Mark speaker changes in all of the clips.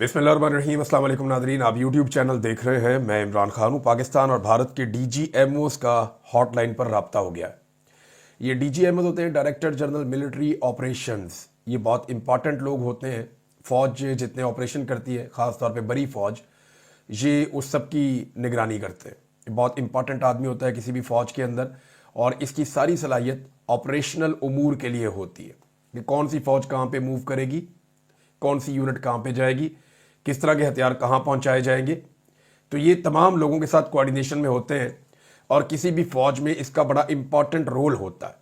Speaker 1: बिस्मिल्लाहिर्रहमानिर्रहीम। अस्सलाम वालेकुम नादरीन, आप यूट्यूब चैनल देख रहे हैं। मैं इमरान खान हूँ। पाकिस्तान और भारत के DGMOs का हॉटलाइन पर रब्ता हो गया है। ये DGMOs होते हैं, डायरेक्टर जनरल मिलिट्री ऑपरेशंस। ये बहुत इंपॉर्टेंट लोग होते हैं। फ़ौज जितने ऑपरेशन करती है, ख़ास तौर पे बड़ी फ़ौज, ये उस सब की निगरानी करते हैं। ये बहुत इंपॉर्टेंट आदमी होता है किसी भी फ़ौज के अंदर, और इसकी सारी सलाहियत ऑपरेशनल उमूर के लिए होती है कि कौन सी फ़ौज कहाँ पे मूव करेगी, कौन सी यूनिट कहाँ पे जाएगी, किस तरह के हथियार कहाँ पहुँचाए जाएंगे। तो ये तमाम लोगों के साथ कोऑर्डिनेशन में होते हैं, और किसी भी फ़ौज में इसका बड़ा इंपॉर्टेंट रोल होता है।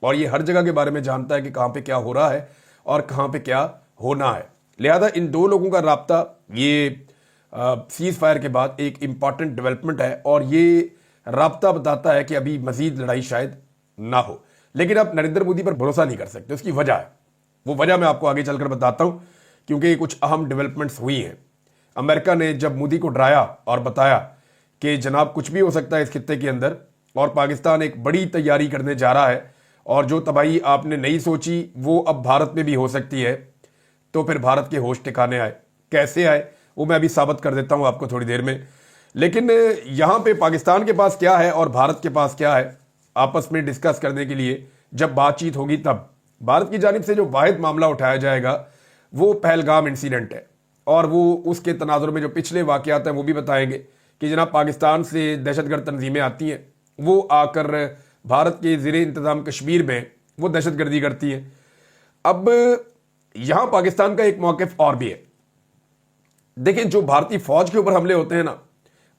Speaker 1: और ये हर जगह के बारे में जानता है कि कहाँ पे क्या हो रहा है और कहाँ पे क्या होना है। लिहाजा इन दो लोगों का राब्ता ये सीज़ फायर के बाद एक इम्पॉर्टेंट डेवलपमेंट है, और ये राब्ता बताता है कि अभी मज़ीद लड़ाई शायद ना हो। लेकिन आप नरेंद्र मोदी पर भरोसा नहीं कर सकते। उसकी वजह है, वो वजह मैं आपको आगे चलकर बताता हूँ, क्योंकि कुछ अहम डेवलपमेंट्स हुई हैं। अमेरिका ने जब मोदी को डराया और बताया कि जनाब कुछ भी हो सकता है इस खित्ते के अंदर, और पाकिस्तान एक बड़ी तैयारी करने जा रहा है, और जो तबाही आपने नहीं सोची वो अब भारत में भी हो सकती है, तो फिर भारत के होश ठिकाने आए। कैसे आए वो मैं अभी साबित कर देता हूँ आपको थोड़ी देर में। लेकिन यहाँ पे पाकिस्तान के पास क्या है और भारत के पास क्या है, आपस में डिस्कस करने के लिए जब बातचीत होगी तब भारत की जानिब से जो वाहिद मामला उठाया जाएगा वो पहलगाम इंसिडेंट है, और वो उसके तनाजुर में जो पिछले वाक़यात हैं वो भी बताएंगे कि जनाब पाकिस्तान से दहशतगर्द तंजीमें आती हैं, वो आकर भारत के ज़ेरे इंतज़ाम कश्मीर में वो दहशतगर्दी करती हैं। अब यहाँ पाकिस्तान का एक मौक़िफ़ और भी है। देखिए, जो भारतीय फ़ौज के ऊपर हमले होते हैं ना,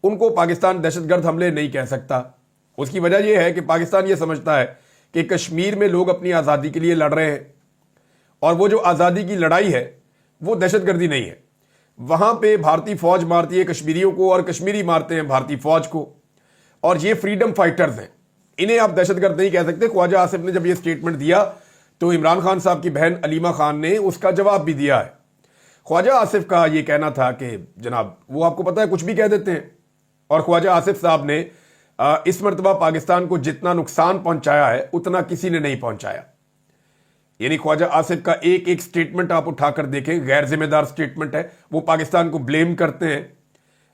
Speaker 1: उनको पाकिस्तान दहशतगर्द हमले नहीं कह सकता। उसकी वजह यह है कि पाकिस्तान ये समझता है कि कश्मीर में लोग अपनी आज़ादी के लिए लड़ रहे हैं, और वो जो आज़ादी की लड़ाई है वो दहशतगर्दी नहीं है। वहाँ पे भारतीय फ़ौज मारती है कश्मीरियों को, और कश्मीरी मारते हैं भारतीय फ़ौज को, और ये फ्रीडम फाइटर्स हैं। इन्हें आप दहशतगर्द नहीं कह सकते। ख्वाजा आसिफ ने जब ये स्टेटमेंट दिया तो इमरान खान साहब की बहन अलीमा खान ने उसका जवाब भी दिया है। ख्वाजा आसिफ का ये कहना था कि जनाब वो आपको पता है कुछ भी कह देते हैं, और ख्वाजा आसिफ साहब ने इस मरतबा पाकिस्तान को जितना नुकसान पहुंचाया है उतना किसी ने नहीं पहुंचाया। यानी ख्वाजा आसिफ का एक एक स्टेटमेंट आप उठाकर देखें, गैर जिम्मेदार स्टेटमेंट है। वो पाकिस्तान को ब्लेम करते हैं।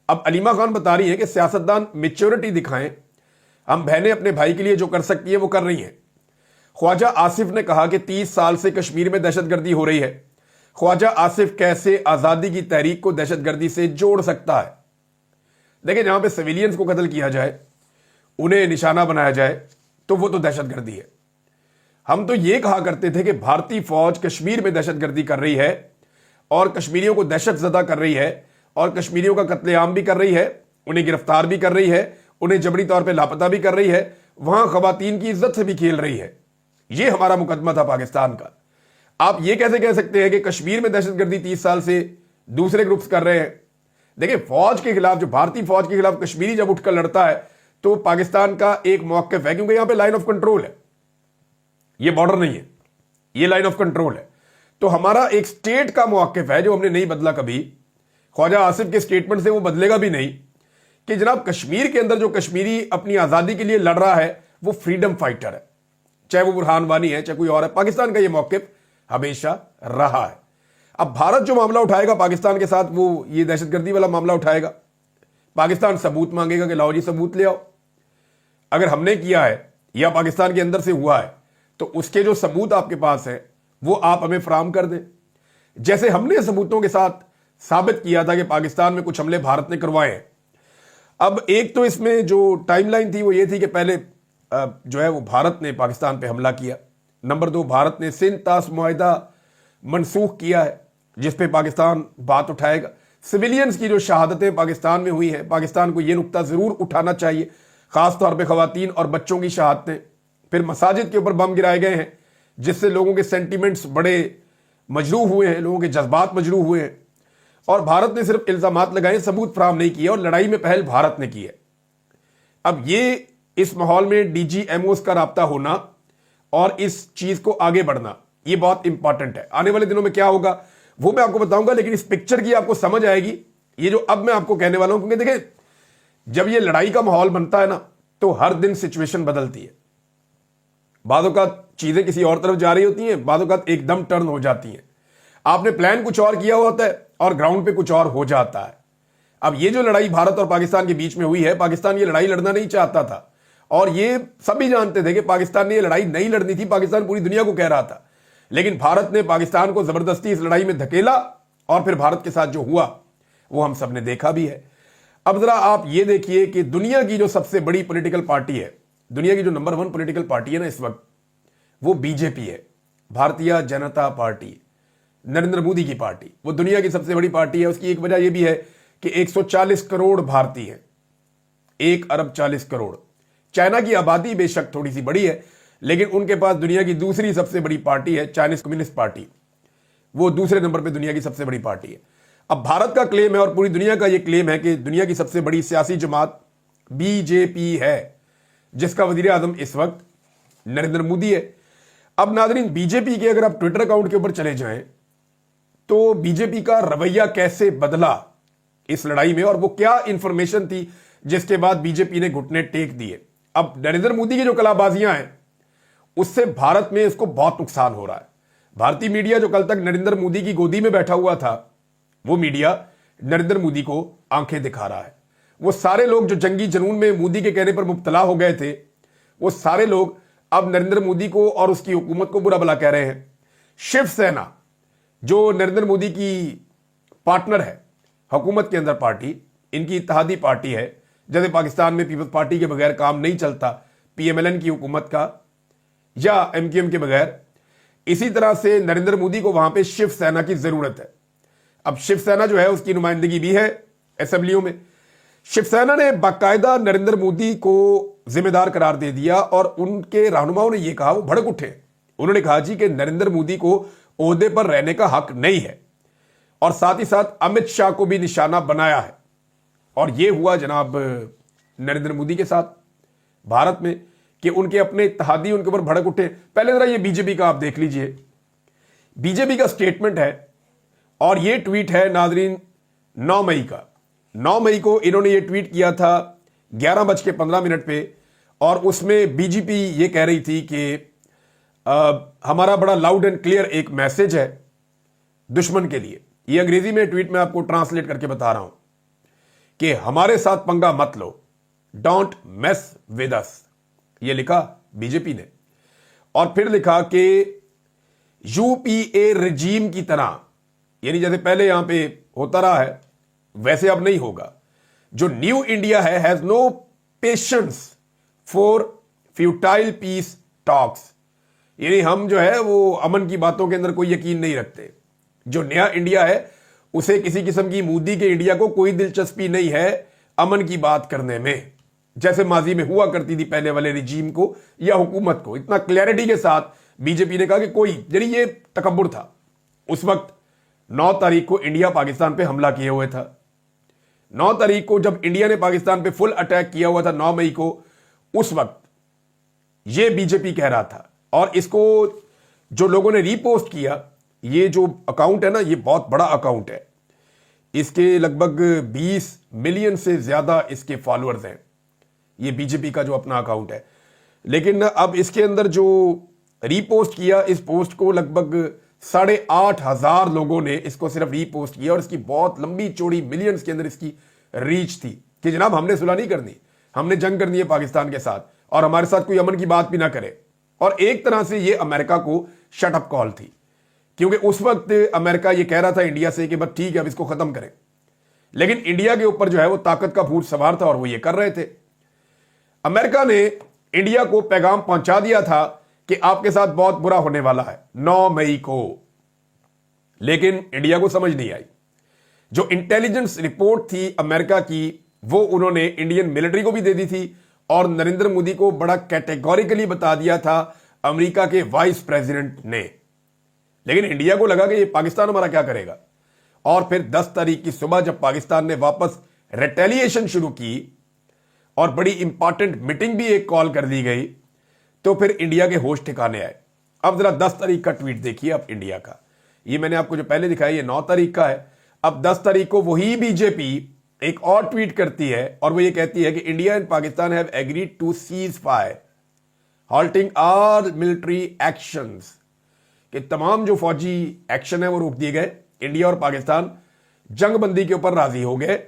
Speaker 1: अब अलीमा खान बता रही है कि सियासतदान मैच्योरिटी दिखाएं, हम बहनें अपने भाई के लिए जो कर सकती है वो कर रही हैं। ख्वाजा आसिफ ने कहा कि 30 साल से कश्मीर में दहशतगर्दी हो रही है। ख्वाजा आसिफ कैसे आज़ादी की तहरीक को दहशतगर्दी से जोड़ सकता है? देखिए, जहां पे सिविलियंस को कत्ल किया जाए, उन्हें निशाना बनाया जाए, तो वो तो दहशतगर्दी है। हम तो ये कहा करते थे कि भारतीय फौज कश्मीर में दहशतगर्दी कर रही है, और कश्मीरियों को दहशतज़दा कर रही है, और कश्मीरियों का कत्लेआम भी कर रही है, उन्हें गिरफ्तार भी कर रही है, उन्हें जबरी तौर पे लापता भी कर रही है, वहां खवातीन की इज्जत से भी खेल रही है। ये हमारा मुकदमा था पाकिस्तान का। आप ये कैसे कह सकते हैं कि कश्मीर में दहशतगर्दी 30 साल से दूसरे ग्रुप्स कर रहे हैं? देखिए, फौज के खिलाफ, जो भारतीय फौज के खिलाफ कश्मीरी जब उठकर लड़ता है तो पाकिस्तान का एक मौक़िफ़ है, क्योंकि यहां पे लाइन ऑफ कंट्रोल है, ये बॉर्डर नहीं है, ये लाइन ऑफ कंट्रोल है। तो हमारा एक स्टेट का मौक़िफ़ है जो हमने नहीं बदला कभी। ख्वाजा आसिफ के स्टेटमेंट से वो बदलेगा भी नहीं कि जनाब कश्मीर के अंदर जो कश्मीरी अपनी आज़ादी के लिए लड़ रहा है वो फ्रीडम फाइटर है, चाहे वो बुरहान वानी है चाहे कोई और है। पाकिस्तान का ये मौक़िफ़ हमेशा रहा है। अब भारत जो मामला उठाएगा पाकिस्तान के साथ, वो ये दहशतगर्दी वाला मामला उठाएगा। पाकिस्तान सबूत मांगेगा कि लाओ जी सबूत ले आओ। अगर हमने किया है या पाकिस्तान के अंदर से हुआ है तो उसके जो सबूत आपके पास है वो आप हमें फराहम कर दें। जैसे हमने सबूतों के साथ साबित किया था कि पाकिस्तान में कुछ हमले भारत ने करवाए हैं। अब एक तो इसमें जो टाइमलाइन थी वो ये थी कि पहले जो है वो भारत ने पाकिस्तान पे हमला किया। नंबर 2, भारत ने सिंध तास मुआहिदा मनसूख किया है, जिस पे पाकिस्तान बात उठाएगा। सिविलियंस की जो शहादतें पाकिस्तान में हुई हैं, पाकिस्तान को ये नुक्ता ज़रूर उठाना चाहिए, ख़ास तौर पे ख़वातीन और बच्चों की शहादतें। फिर मसाजिद के ऊपर बम गिराए गए हैं, जिससे लोगों के सेंटीमेंट्स बड़े मजरूह हुए हैं, लोगों के जज्बात मजरूह हुए हैं, और भारत ने सिर्फ इल्ज़ामात लगाए, सबूत फराहम नहीं किए, और लड़ाई में पहल भारत ने की है। अब ये इस माहौल में DGMOs का राब्ता होना और इस चीज़ को आगे बढ़ना, ये बहुत इंपॉर्टेंट है। आने वाले दिनों में क्या होगा वो मैं आपको बताऊंगा, लेकिन इस पिक्चर की आपको समझ आएगी ये जो अब मैं आपको कहने वाला हूं। क्योंकि देखिए, जब ये लड़ाई का माहौल बनता है ना, तो हर दिन सिचुएशन बदलती है। बादों का चीजें किसी और तरफ जा रही होती हैं, बादों का एकदम टर्न हो जाती हैं। आपने प्लान कुछ और किया होता है और ग्राउंड पे कुछ और हो जाता है। अब ये जो लड़ाई भारत और पाकिस्तान के बीच में हुई है, पाकिस्तान ये लड़ाई लड़ना नहीं चाहता था और ये सभी जानते थे कि पाकिस्तान ने ये लड़ाई नहीं लड़नी थी, पाकिस्तान पूरी दुनिया को कह रहा था। लेकिन भारत ने पाकिस्तान को जबरदस्ती इस लड़ाई में धकेला और फिर भारत के साथ जो हुआ वो हम सब ने देखा भी है। अब जरा आप ये देखिए कि दुनिया की जो सबसे बड़ी पॉलिटिकल पार्टी है, दुनिया की जो नंबर 1 पॉलिटिकल पार्टी है ना इस वक्त, वो बीजेपी है, भारतीय जनता पार्टी, नरेंद्र मोदी की पार्टी। वो दुनिया की सबसे बड़ी पार्टी है। उसकी एक वजह यह भी है कि 140 करोड़ भारतीय हैं, 1 अरब 40 करोड़। चाइना की आबादी बेशक थोड़ी सी बड़ी है, लेकिन उनके पास दुनिया की दूसरी सबसे बड़ी पार्टी है चाइनीज कम्युनिस्ट पार्टी, वो दूसरे नंबर पे दुनिया की सबसे बड़ी पार्टी है। अब भारत का क्लेम है और पूरी दुनिया का ये क्लेम है कि दुनिया की सबसे बड़ी सियासी जमात बीजेपी है, जिसका वजीर आजम इस वक्त नरेंद्र मोदी है। अब नाज़रीन, बीजेपी के अगर आप ट्विटर अकाउंट के ऊपर चले जाएं तो बीजेपी का रवैया कैसे बदला इस लड़ाई में और वो क्या इंफॉर्मेशन थी जिसके बाद बीजेपी ने घुटने टेक दिए। अब नरेंद्र मोदी की जो कलाबाजियां हैं उससे भारत में इसको बहुत नुकसान हो रहा है। भारतीय मीडिया जो कल तक नरेंद्र मोदी की गोदी में बैठा हुआ था, वो मीडिया नरेंद्र मोदी को आंखें दिखा रहा है। वो सारे लोग जो जंगी जुनून में मोदी के कहने पर मुब्तला हो गए थे, वो सारे लोग अब नरेंद्र मोदी को और उसकी हुकूमत को बुरा भला कह रहे हैं। शिवसेना जो नरेंद्र मोदी की पार्टनर है हुकूमत के अंदर पार्टी, इनकी इत्तेहादी पार्टी है, जैसे पाकिस्तान में पीपल्स पार्टी के बगैर काम नहीं चलता, पीएमएलएन की हुकूमत का या एमक्यूएम के बगैर, इसी तरह से नरेंद्र मोदी को वहां पे शिवसेना की जरूरत है। अब शिवसेना जो है उसकी नुमाइंदगी भी है असेंबलियों में। शिवसेना ने बाकायदा नरेंद्र मोदी को जिम्मेदार करार दे दिया और उनके रहनुमाओं ने यह कहा, वो भड़क उठे, उन्होंने कहा जी कि नरेंद्र मोदी को ओहदे पर रहने का हक नहीं है और साथ ही साथ अमित शाह को भी निशाना बनाया है। और यह हुआ जनाब नरेंद्र मोदी के साथ भारत में कि उनके अपने इत्तेहादी उनके ऊपर भड़क उठे। पहले जरा ये बीजेपी का आप देख लीजिए, बीजेपी का स्टेटमेंट है और ये ट्वीट है नाजरीन 9 मई का। 9 मई को इन्होंने ये ट्वीट किया था 11:15 पे और उसमें बीजेपी ये कह रही थी कि हमारा बड़ा लाउड एंड क्लियर एक मैसेज है दुश्मन के लिए। ये अंग्रेजी में ट्वीट में आपको ट्रांसलेट करके बता रहा हूं कि हमारे साथ पंगा मत लो, डोंट मेस विद अस, ये लिखा बीजेपी ने। और फिर लिखा कि यूपीए रिजीम की तरह, यानी जैसे पहले यहां पे होता रहा है वैसे अब नहीं होगा। जो न्यू इंडिया है has no patience for futile peace talks, यानी हम जो है वो अमन की बातों के अंदर कोई यकीन नहीं रखते। जो नया इंडिया है उसे किसी किस्म की मोदी के इंडिया को कोई दिलचस्पी नहीं है अमन की बात करने में, जैसे माजी में हुआ करती थी पहले वाले रिजीम को या हुकूमत को। इतना क्लैरिटी के साथ बीजेपी ने कहा कि कोई, यानी ये तकब्बुर था। उस वक्त 9 तारीख को इंडिया पाकिस्तान पे हमला किए हुए था। 9 तारीख को जब इंडिया ने पाकिस्तान पे फुल अटैक किया हुआ था 9 मई को, उस वक्त ये बीजेपी कह रहा था। और इसको जो लोगों ने रीपोस्ट किया, ये जो अकाउंट है ना, ये बहुत बड़ा अकाउंट है, इसके लगभग 20 मिलियन से ज्यादा इसके फॉलोअर्स हैं। ये बीजेपी का जो अपना अकाउंट है, लेकिन अब इसके अंदर जो रीपोस्ट किया, इस पोस्ट को लगभग 8,500 लोगों ने इसको सिर्फ रीपोस्ट किया और इसकी बहुत लंबी चौड़ी मिलियंस के अंदर इसकी रीच थी कि जनाब हमने सुलह नहीं करनी, हमने जंग करनी है पाकिस्तान के साथ और हमारे साथ कोई अमन की बात भी ना करे। और एक तरह से ये अमेरिका को शट अप कॉल थी, क्योंकि उस वक्त अमेरिका ये कह रहा था इंडिया से कि बस ठीक है अब इसको खत्म करें, लेकिन इंडिया के ऊपर जो है वो ताकत का भूत सवार था और वो ये कर रहे थे। अमेरिका ने इंडिया को पैगाम पहुंचा दिया था कि आपके साथ बहुत बुरा होने वाला है 9 मई को, लेकिन इंडिया को समझ नहीं आई। जो इंटेलिजेंस रिपोर्ट थी अमेरिका की, वो उन्होंने इंडियन मिलिट्री को भी दे दी थी और नरेंद्र मोदी को बड़ा कैटेगोरिकली बता दिया था अमेरिका के वाइस प्रेसिडेंट ने। लेकिन इंडिया को लगा कि ये पाकिस्तान हमारा क्या करेगा। और फिर 10 तारीख की सुबह जब पाकिस्तान ने वापस रिटेलिएशन शुरू की और बड़ी इंपॉर्टेंट मीटिंग भी एक कॉल कर दी गई, तो फिर इंडिया के होश ठिकाने आए। अब जरा 10 तारीख का ट्वीट देखिए अब इंडिया का। ये मैंने आपको जो पहले दिखाया ये 9 तारीख का है। अब 10 तारीख को वही बीजेपी एक और ट्वीट करती है और वो ये कहती है कि India and Pakistan have agreed to cease fire halting all military actions, कि तमाम जो फौजी एक्शन है वो रोक दिए गए। इंडिया और पाकिस्तान जंग बंदी के ऊपर राजी हो गए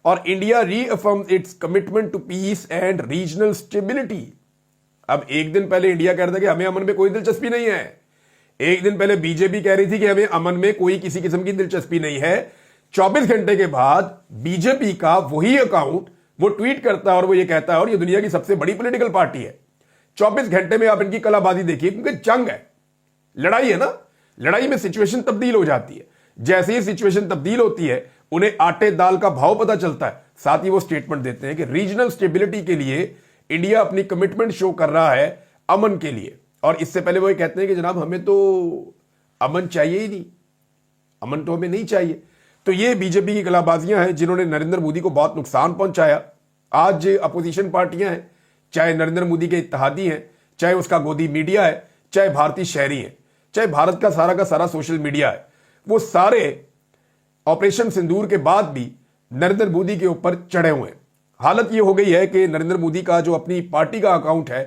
Speaker 1: और India reaffirm its commitment to peace and regional stability. अब एक दिन पहले इंडिया कह रहा था कि हमें अमन में कोई दिलचस्पी नहीं है, एक दिन पहले बीजेपी कह रही थी कि हमें अमन में कोई किसी किस्म की दिलचस्पी नहीं है। 24 घंटे के बाद बीजेपी का वही अकाउंट वो ट्वीट करता है और वो ये कहता है और ये दुनिया की सबसे बड़ी पॉलिटिकल पार्टी है। 24 घंटे में आप इनकी कलाबाजी देखिए, क्योंकि जंग है, लड़ाई है ना, लड़ाई में सिचुएशन तब्दील हो जाती है। जैसे ही सिचुएशन तब्दील होती है उन्हें आटे दाल का भाव पता चलता है, साथ ही वो स्टेटमेंट देते हैं कि रीजनल स्टेबिलिटी के लिए इंडिया अपनी कमिटमेंट शो कर रहा है अमन के लिए। और इससे पहले वो ये कहते हैं कि जनाब हमें तो अमन चाहिए ही नहीं, अमन तो हमें नहीं चाहिए। तो ये बीजेपी की कलाबाजियां हैं जिन्होंने नरेंद्र मोदी को बहुत नुकसान पहुंचाया। आज अपोजिशन पार्टियां हैं, चाहे नरेंद्र मोदी के इत्तेहादी हैं, चाहे उसका गोदी मीडिया है, चाहे भारतीय शहरी है, चाहे भारत का सारा सोशल मीडिया है, वो सारे ऑपरेशन सिंदूर के बाद भी नरेंद्र मोदी के ऊपर चढ़े हुए हैं। हालत ये हो गई है कि नरेंद्र मोदी का जो अपनी पार्टी का अकाउंट है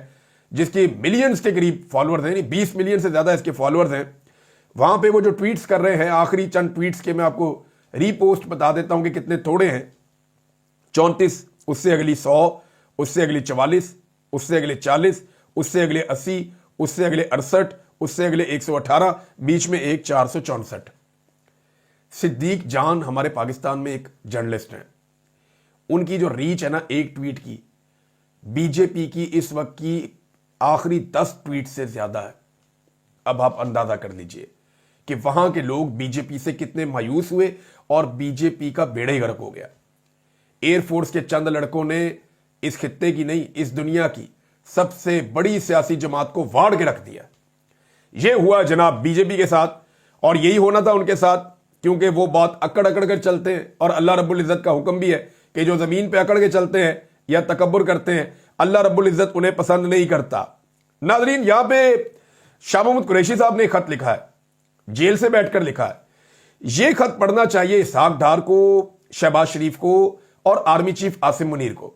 Speaker 1: जिसके मिलियंस के करीब फॉलोअर्स हैं, 20 मिलियन से ज्यादा इसके फॉलोअर्स हैं, वहां पे वो जो ट्वीट्स कर रहे हैं, आखिरी चंद ट्वीट्स के मैं आपको रीपोस्ट बता देता हूं कि कितने थोड़े हैं। 34, उससे अगली 100, उससे अगली 44, उससे अगले 40, उससे अगले 80, उससे अगले 68, उससे अगले 118, बीच में एक 464। सिद्दीक जान हमारे पाकिस्तान में एक जर्नलिस्ट हैं, उनकी जो रीच है ना एक ट्वीट की, बीजेपी की इस वक्त की आखिरी 10 ट्वीट से ज्यादा है। अब आप अंदाजा कर लीजिए कि वहां के लोग बीजेपी से कितने मायूस हुए और बीजेपी का बेड़ा ही गर्क हो गया। एयरफोर्स के चंद लड़कों ने इस खित्ते की नहीं, इस दुनिया की सबसे बड़ी सियासी जमात को वाड़ के रख दिया। यह हुआ जनाब बीजेपी के साथ, और यही होना था उनके साथ, क्योंकि वो बहुत अकड़ अकड़ कर चलते हैं और अल्लाह रब्बुल इज्जत का हुक्म भी है कि जो जमीन पे अकड़ के चलते हैं या तकब्बुर करते हैं, अल्लाह रब्बुल इज्जत उन्हें पसंद नहीं करता। नाज़रीन, यहां पे शाह महमूद कुरैशी साहब ने खत लिखा है, जेल से बैठकर लिखा है। यह खत पढ़ना चाहिए इसहाक डार को, शहबाज शरीफ को और आर्मी चीफ आसिम मुनीर को।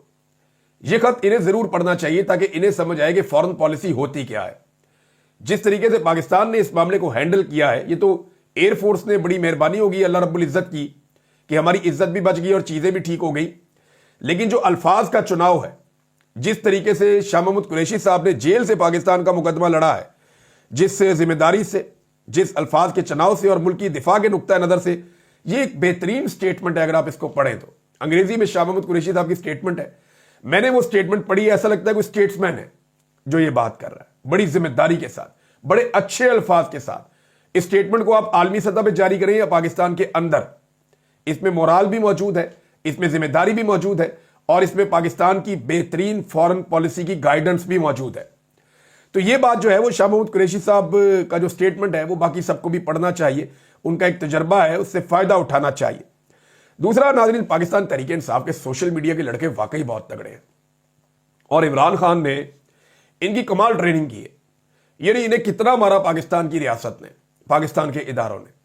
Speaker 1: यह खत इन्हें जरूर पढ़ना चाहिए ताकि इन्हें समझ आए कि फॉरेन पॉलिसी होती क्या है। जिस तरीके से पाकिस्तान ने इस मामले को हैंडल किया है, ये तो एयरफोर्स ने बड़ी मेहरबानी होगी अल्लाह रब्बुल इज्जत की कि हमारी इज्जत भी बच गई और चीजें भी ठीक हो गई। लेकिन जो अल्फाज का चुनाव है, जिस तरीके से शाह महमूद कुरैशी साहब ने जेल से पाकिस्तान का मुकदमा लड़ा है, जिस जिम्मेदारी से, जिस अल्फाज के चुनाव से और मुल्क की दिफा के नुक्ता नजर से, ये एक बेहतरीन स्टेटमेंट है। अगर आप इसको पढ़ें तो अंग्रेजी में शाह महमूद कुरैशी साहब की स्टेटमेंट है। मैंने वो स्टेटमेंट पढ़ी, ऐसा लगता है कोई स्टेट्समैन है जो ये बात कर रहा है, बड़ी जिम्मेदारी के साथ, बड़े अच्छे अल्फाज के साथ। इस स्टेटमेंट को आप आलमी सतह पर जारी करें या पाकिस्तान के अंदर, इसमें मोराल भी मौजूद है, इसमें जिम्मेदारी भी मौजूद है और इसमें पाकिस्तान की बेहतरीन फॉरेन पॉलिसी की गाइडेंस भी मौजूद है। तो ये बात जो है वो शाह महमूद कुरैशी साहब का जो स्टेटमेंट है वो बाकी सबको भी पढ़ना चाहिए, उनका एक तजर्बा है, उससे फायदा उठाना चाहिए। दूसरा नाज़रीन, पाकिस्तान तहरीक इंसाफ के सोशल मीडिया के लड़के वाकई बहुत तगड़े हैं और इमरान खान ने इनकी कमाल ट्रेनिंग की है। यानी इन्हें कितना मारा पाकिस्तान की रियासत ने, पाकिस्तान के इदारों ने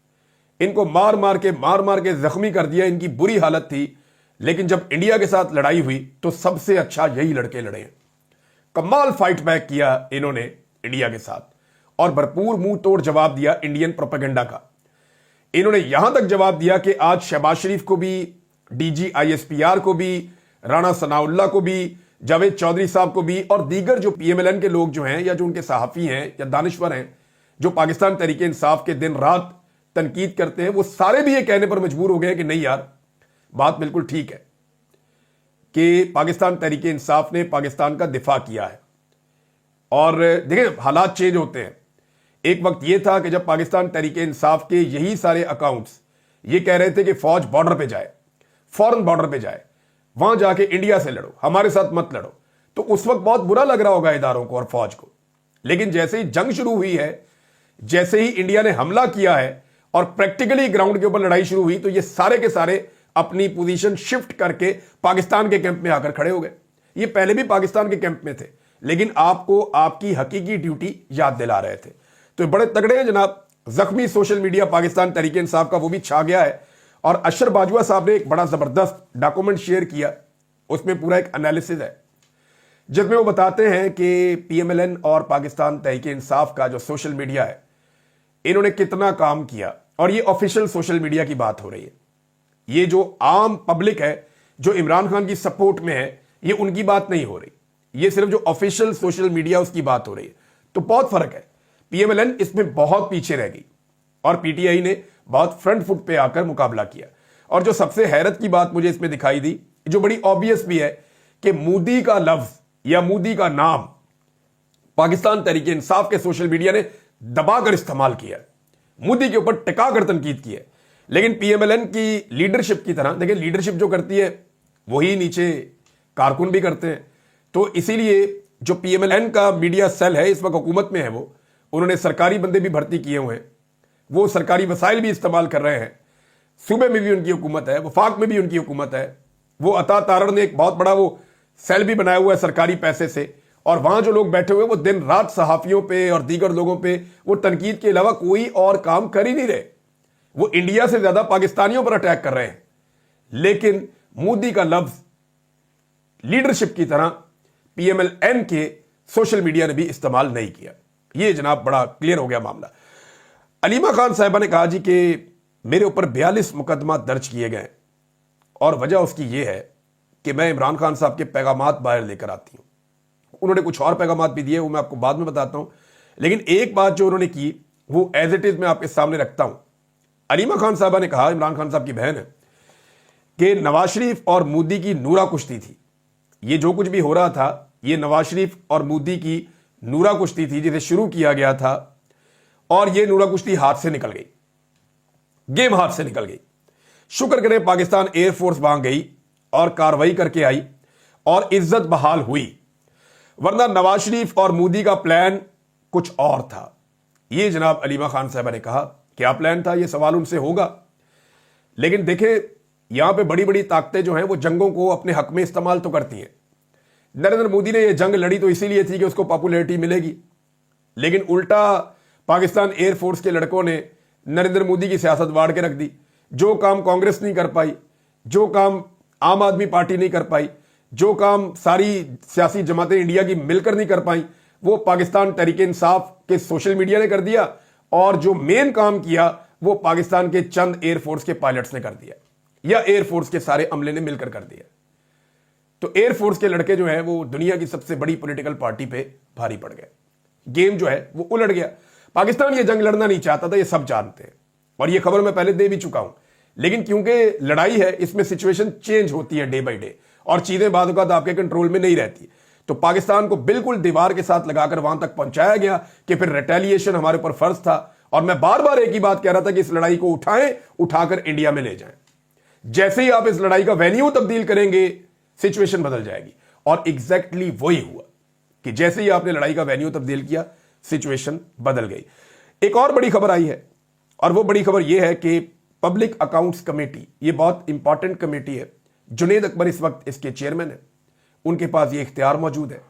Speaker 1: इनको मार मार के जख्मी कर दिया। इनकी बुरी हालत थी, लेकिन जब इंडिया के साथ लड़ाई हुई तो सबसे अच्छा यही लड़के लड़े हैं। कमाल फाइट बैक किया इन्होंने इंडिया के साथ और भरपूर मुंह तोड़ जवाब दिया इंडियन प्रोपेगेंडा का। इन्होंने यहां तक जवाब दिया कि आज शहबाज शरीफ को भी, डीजी ISPR को भी, राणा सनाउल्लाह को भी, जावेद चौधरी साहब को भी और दीगर जो PMLN के लोग जो हैं या जो उनके सहाफ़ी हैं या दानिश्वर हैं जो पाकिस्तान तहरीक इंसाफ के दिन रात तनकीद करते हैं, वो सारे भी ये कहने पर मजबूर हो गए कि नहीं यार, बात बिल्कुल ठीक है कि पाकिस्तान तहरीक इंसाफ ने पाकिस्तान का दिफा किया है। और देखें, हालात चेंज होते हैं। एक वक्त यह था कि जब पाकिस्तान तहरीक इंसाफ के यही सारे अकाउंट्स ये कह रहे थे कि फौज बॉर्डर पे जाए, फौरन बॉर्डर पे जाए, वहां जाके इंडिया से लड़ो, हमारे साथ मत लड़ो, तो उस वक्त बहुत बुरा लग रहा होगा इदारों को और फौज को। लेकिन जैसे ही जंग शुरू हुई है, जैसे ही इंडिया ने हमला किया है और प्रैक्टिकली ग्राउंड के ऊपर लड़ाई शुरू हुई, तो ये सारे के सारे अपनी पोजीशन शिफ्ट करके पाकिस्तान के कैंप में आकर खड़े हो गए। ये पहले भी पाकिस्तान के कैंप में थे, लेकिन आपको आपकी हकीकी ड्यूटी याद दिला रहे थे। तो बड़े तगड़े हैं जनाब। जख्मी सोशल मीडिया पाकिस्तान तहरीक इंसाफ का वो भी छा गया है और अशर बाजवा साहब ने एक बड़ा जबरदस्त डॉक्यूमेंट शेयर किया, उसमें पूरा एक एनालिसिस है जिसमें वो बताते हैं कि PMLN और पाकिस्तान तहरीक इंसाफ का जो सोशल मीडिया है, इन्होंने कितना काम किया। और ये ऑफिशियल सोशल मीडिया की बात हो रही है। ये जो आम पब्लिक है जो इमरान खान की सपोर्ट में है, ये उनकी बात नहीं हो रही, ये सिर्फ जो ऑफिशियल सोशल मीडिया उसकी बात हो रही है। तो बहुत फर्क है। पीएमएलएन इसमें बहुत पीछे रह गई और पीटीआई ने बहुत फ्रंट फुट पे आकर मुकाबला किया। और जो सबसे हैरत की बात मुझे इसमें दिखाई दी, जो बड़ी ऑब्वियस भी है, कि मोदी का लफ्ज या मोदी का नाम पाकिस्तान तहरीक इंसाफ के सोशल मीडिया ने दबाकर इस्तेमाल किया, मोदी के ऊपर टिकाकर तनकीद की है। लेकिन पीएमएलएन की लीडरशिप की तरह, देखिए लीडरशिप जो करती है वही नीचे कारकुन भी करते हैं। तो इसीलिए जो पीएमएलएन का मीडिया सेल है, इस वक्त हुकूमत में है, वो उन्होंने सरकारी बंदे भी भर्ती किए हुए हैं, वो सरकारी वसाइल भी इस्तेमाल कर रहे हैं। सूबे में भी उनकी हुकूमत है, वफाक में भी उनकी हुकूमत है। वो अता तारड़ ने एक बहुत बड़ा वो सेल भी बनाया हुआ है सरकारी पैसे से, और वहां जो लोग बैठे हुए वो दिन रात सहाफियों पे और दीगर लोगों पे वो तनकीद के अलावा कोई और काम कर ही नहीं रहे। वो इंडिया से ज्यादा पाकिस्तानियों पर अटैक कर रहे हैं। लेकिन मोदी का लफ्ज लीडरशिप की तरह पीएमएलएन के सोशल मीडिया ने भी इस्तेमाल नहीं किया। ये जनाब बड़ा क्लियर हो गया मामला। अलीमा खान साहिबा ने कहा जी कि मेरे ऊपर 42 मुकदमा दर्ज किए गए और वजह उसकी ये है कि मैं इमरान खान साहब के पैगामात बाहर लेकर आती हूं। उन्होंने कुछ और पैगामात भी दिए, वो मैं आपको बाद में बताता हूं। लेकिन एक बात जो उन्होंने की वो एज इट इज मैं आपके सामने रखता हूं। अलीमा खान साहबा ने कहा, इमरान खान साहब की बहन है, कि नवाज शरीफ और मोदी की नूरा कुश्ती थी। ये जो कुछ भी हो रहा था ये नवाज शरीफ और मोदी की नूरा कुश्ती थी जिसे शुरू किया गया था, और ये नूरा कुश्ती हाथ से निकल गई, गेम हाथ से निकल गई। शुक्र करें पाकिस्तान एयरफोर्स वहां गई और कार्रवाई करके आई और इज्जत बहाल हुई, वरना नवाज शरीफ और मोदी का प्लान कुछ और था। ये जनाब अलीमा खान साहबा ने कहा, क्या प्लान था, ये सवाल उनसे होगा। लेकिन देखें यहां पे बड़ी बड़ी ताकतें जो हैं वो जंगों को अपने हक में इस्तेमाल तो करती हैं। नरेंद्र मोदी ने ये जंग लड़ी तो इसीलिए थी कि उसको पॉपुलैरिटी मिलेगी, लेकिन उल्टा पाकिस्तान एयरफोर्स के लड़कों ने नरेंद्र मोदी की सियासत वाड़ के रख दी। जो काम कांग्रेस नहीं कर पाई, जो काम आम आदमी पार्टी नहीं कर पाई, जो काम सारी सियासी जमातें इंडिया की मिलकर नहीं कर पाई, वो पाकिस्तान तहरीक इंसाफ के सोशल मीडिया ने कर दिया। और जो मेन काम किया वो पाकिस्तान के चंद एयरफोर्स के पायलट्स ने कर दिया, या एयरफोर्स के सारे अमले ने मिलकर कर दिया। तो एयरफोर्स के लड़के जो हैं वो दुनिया की सबसे बड़ी पॉलिटिकल पार्टी पे भारी पड़ गए। गेम जो है वो उलट गया। पाकिस्तान ये जंग लड़ना नहीं चाहता था, ये सब जानते हैं, और ये खबर मैं पहले दे भी चुका हूं। लेकिन क्योंकि लड़ाई है, इसमें सिचुएशन चेंज होती है डे बाई डे, और चीजें बाद वक्त आपके कंट्रोल में नहीं रहती। तो पाकिस्तान को बिल्कुल दीवार के साथ लगाकर वहां तक पहुंचाया गया कि फिर रिटेलिएशन हमारे ऊपर फर्ज था। और मैं बार बार एक ही बात कह रहा था कि इस लड़ाई को उठाएं, उठाकर इंडिया में ले जाएं। जैसे ही आप इस लड़ाई का वेन्यू तब्दील करेंगे सिचुएशन बदल जाएगी। और एग्जैक्टली वही हुआ कि जैसे ही आपने लड़ाई का वेन्यू तब्दील किया सिचुएशन बदल गई। एक और बड़ी खबर आई है, और वो बड़ी खबर यह है कि पब्लिक अकाउंट्स कमेटी, ये बहुत इंपॉर्टेंट कमेटी है, जुनेद अकबर इस वक्त इसके चेयरमैन है, उनके पास ये इख्तियार मौजूद है।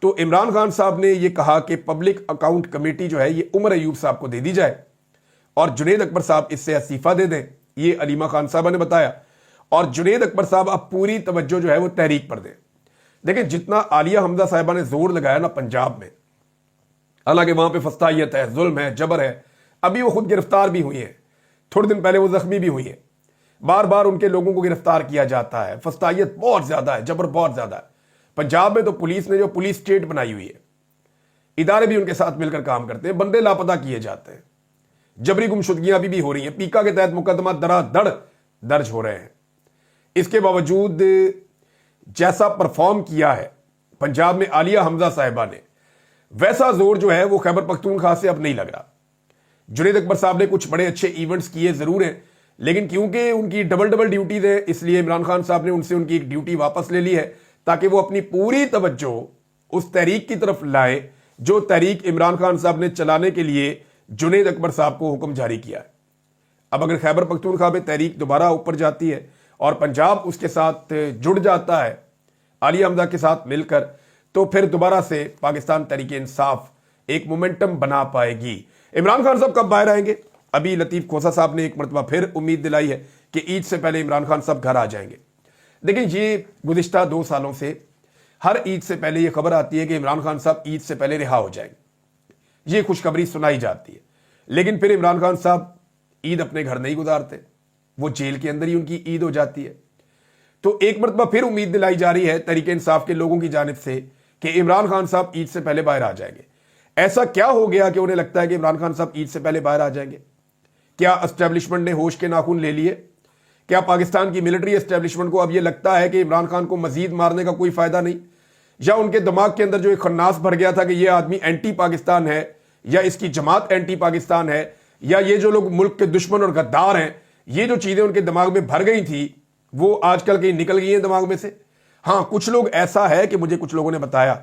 Speaker 1: तो इमरान खान साहब ने ये कहा कि पब्लिक अकाउंट कमेटी जो है ये उमर अयूब साहब को दे दी जाए और जुनेद अकबर साहब इससे इस्तीफा दे दें। ये अलीमा खान साहबा ने बताया। और जुनेद अकबर साहब अब पूरी तवज्जो जो है वो तहरीक पर दें। देखिए जितना आलिया हमजा साहिबा ने जोर लगाया ना पंजाब में, हालांकि वहां पे फस्तायत है, जुल्म है, जबर है, अभी वो खुद गिरफ्तार भी हुई है, थोड़े दिन पहले वो जख्मी भी हुई है, बार बार उनके लोगों को गिरफ्तार किया जाता है, फस्तायत बहुत ज्यादा है, जबर बहुत ज्यादा है। पंजाब में तो पुलिस ने जो पुलिस स्टेट बनाई हुई है, इदारे भी उनके साथ मिलकर काम करते हैं, बंदे लापता किए जाते हैं, जबरी गुमशुदगियां अभी भी हो रही हैं, पीका के तहत मुकदमा धड़ाधड़ दर्ज हो रहे हैं। इसके बावजूद जैसा परफॉर्म किया है पंजाब में आलिया हमजा साहिबा ने, वैसा जोर जो है वो खैबर पख्तूनख्वा से अब नहीं लग रहा। जुनेद अकबर साहब ने कुछ बड़े अच्छे इवेंट्स किए जरूर हैं, लेकिन क्योंकि उनकी डबल ड्यूटीज है, इसलिए इमरान खान साहब ने उनसे उनकी एक ड्यूटी वापस ले ली है, ताकि वो अपनी पूरी तवज्जो उस तहरीक की तरफ लाए जो तहरीक इमरान खान साहब ने चलाने के लिए जुनेद अकबर साहब को हुक्म जारी किया है। अब अगर खैबर पख्तूनख्वा में तहरीक दोबारा ऊपर जाती है और पंजाब उसके साथ जुड़ जाता है आलिया हमजा के साथ मिलकर, तो फिर दोबारा से पाकिस्तान तहरीक इंसाफ एक मोमेंटम बना पाएगी। इमरान खान साहब कब बाहर आएंगे? अभी लतीफ खोसा साहब ने एक मरतबा फिर उम्मीद दिलाई है कि ईद से पहले इमरान खान साहब घर आ जाएंगे। देखिए ये गुज़िश्ता 2 सालों से हर ईद से पहले ये खबर आती है कि इमरान खान साहब ईद से पहले रिहा हो जाएंगे, ये खुशखबरी सुनाई जाती है। लेकिन फिर इमरान खान साहब ईद अपने घर नहीं गुजारते, वो जेल के अंदर ही उनकी ईद हो जाती है। तो एक मरतबा फिर उम्मीद दिलाई जा रही है तहरीक इंसाफ के लोगों की जानिब से कि इमरान खान साहब ईद से पहले बाहर आ जाएंगे। ऐसा क्या हो गया कि उन्हें लगता है कि इमरान खान साहब ईद से पहले बाहर आ जाएंगे? क्या एस्टेब्लिशमेंट ने होश के नाखून ले लिए? क्या पाकिस्तान की मिलिट्री एस्टेब्लिशमेंट को अब यह लगता है कि इमरान खान को मजीद मारने का कोई फायदा नहीं? या उनके दिमाग के अंदर जो एक खन्नास भर गया था कि यह आदमी एंटी पाकिस्तान है, या इसकी जमात एंटी पाकिस्तान है, या ये जो लोग मुल्क के दुश्मन और गद्दार हैं, ये जो चीजें उनके दिमाग में भर गई थी वो आजकल कहीं निकल गई हैं दिमाग में से? हां, कुछ लोग, ऐसा है कि मुझे कुछ लोगों ने बताया,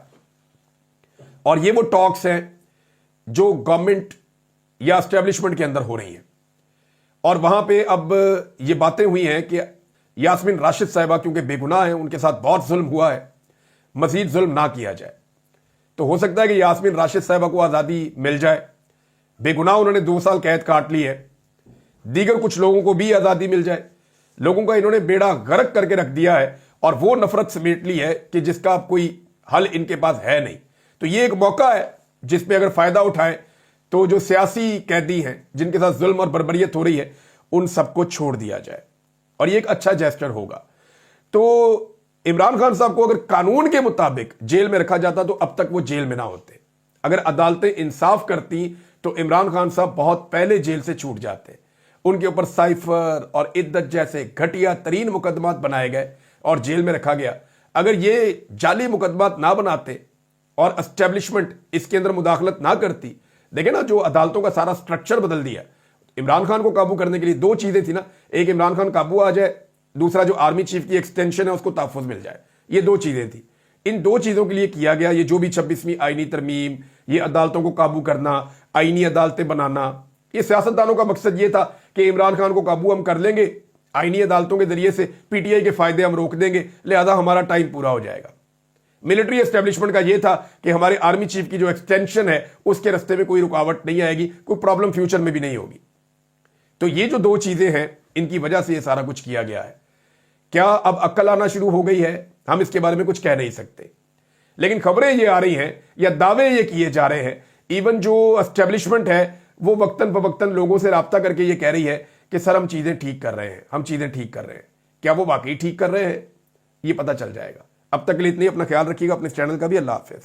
Speaker 1: और ये वो टॉक्स हैं जो गवर्नमेंट या एस्टेब्लिशमेंट के अंदर हो रही हैं, और वहां पे अब ये बातें हुई हैं कि यास्मीन राशिद साहिबा क्योंकि बेगुनाह हैं, उनके साथ बहुत जुल्म हुआ है, मजीद जुल्म ना किया जाए। तो हो सकता है कि यास्मीन राशिद साहिबा को आजादी मिल जाए, बेगुनाह उन्होंने 2 साल कैद काट ली है, दीगर कुछ लोगों को भी आजादी मिल जाए। लोगों का इन्होंने बेड़ा गर्क करके रख दिया है और वो नफरत समेट ली है कि जिसका अब कोई हल इनके पास है नहीं। तो ये एक मौका है जिस पे अगर फायदा उठाएं तो जो सियासी कैदी हैं जिनके साथ जुल्म और बर्बरियत हो रही है उन सबको छोड़ दिया जाए, और ये एक अच्छा जेस्चर होगा। तो इमरान खान साहब को अगर कानून के मुताबिक जेल में रखा जाता तो अब तक वो जेल में ना होते। अगर अदालतें इंसाफ करती तो इमरान खान साहब बहुत पहले जेल से छूट जाते। उनके ऊपर साइफर और इद्दत जैसे घटिया तरीन मुकदमात बनाए गए और जेल में रखा गया। अगर ये जाली मुकदमात ना बनाते और एस्टेब्लिशमेंट इसके अंदर मुदाखलत ना करती, देखे ना जो अदालतों का सारा स्ट्रक्चर बदल दिया। इमरान खान को काबू करने के लिए 2 चीजें थी ना, एक इमरान खान काबू आ जाए, दूसरा जो आर्मी चीफ की एक्सटेंशन है उसको तहफ़्फ़ुज़ मिल जाए। ये 2 चीजें थी। इन 2 चीजों के लिए किया गया ये जो भी 26वीं आईनी तरमीम, ये अदालतों को काबू करना, आईनी अदालतें बनाना, ये सियासतदानों का मकसद ये था कि इमरान खान को काबू हम कर लेंगे, आईनी अदालतों के जरिए से पीटीआई के फायदे हम रोक देंगे, लिहाजा हमारा टाइम पूरा हो जाएगा। मिलिट्री एस्टेब्लिशमेंट का यह था कि हमारे आर्मी चीफ की जो एक्सटेंशन है उसके रास्ते में कोई रुकावट नहीं आएगी, कोई प्रॉब्लम फ्यूचर में भी नहीं होगी। तो ये जो 2 चीजें हैं इनकी वजह से ये सारा कुछ किया गया है। क्या अब अक्ल आना शुरू हो गई है? हम इसके बारे में कुछ कह नहीं सकते, लेकिन खबरें ये आ रही हैं या दावे ये किए जा रहे हैं, इवन जो एस्टेब्लिशमेंट है वो वक्तन फवक्तन लोगों से राब्ता करके ये कह रही है कि सर हम चीजें ठीक कर रहे हैं, हम चीजें ठीक कर रहे हैं। क्या वो वाकई ठीक कर रहे हैं? ये पता चल जाएगा। अब तक के लिए इतनी, अपना ख्याल रखिएगा, अपने चैनल का भी। अल्लाह हाफिज।